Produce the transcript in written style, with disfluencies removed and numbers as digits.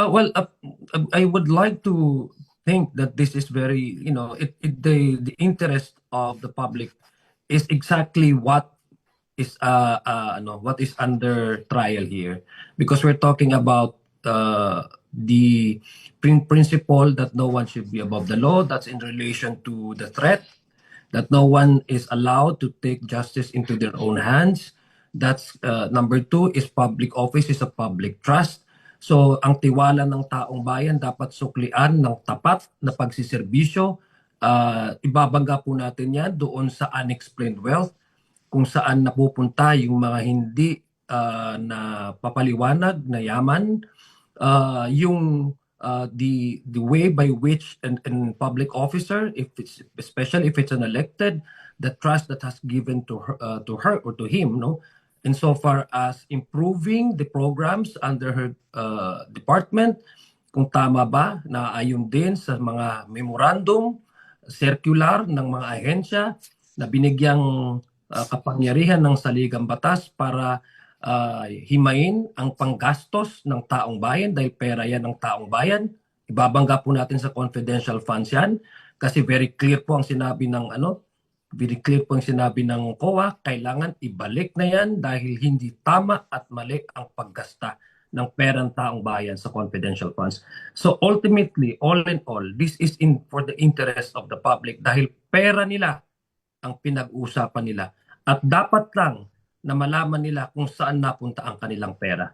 I would like to think that this is very, the interest of the public is exactly what is under trial here, because we're talking about the principle that no one should be above the law. That's in relation to the threat that no one is allowed to take justice into their own hands. That's number two is public office is a public trust. So ang tiwala ng taong bayan dapat suklian ng tapat na pagsiserbisyo. Ibabangga po natin yan doon sa unexplained wealth, kung saan napupunta yung mga hindi na papaliwanag na yaman, yung the way by which an public officer, if it's especially if it's an elected, the trust that has given to her or to him, no, insofar as improving the programs under her department, kung tama ba na ayon din sa mga memorandum circular ng mga ahensya na binigyang kapangyarihan ng saligang batas para himayin ang panggastos ng taong bayan dahil pera yan ng taong bayan. Ibabangga po natin sa confidential funds yan kasi very clear po ang sinabi ng COA, kailangan ibalik na yan dahil hindi tama at mali ang paggasta ng perang taong bayan sa confidential funds. So ultimately, all in all, this is for the interest of the public dahil pera nila ang pinag-uusapan nila at dapat lang na malaman nila kung saan napunta ang kanilang pera.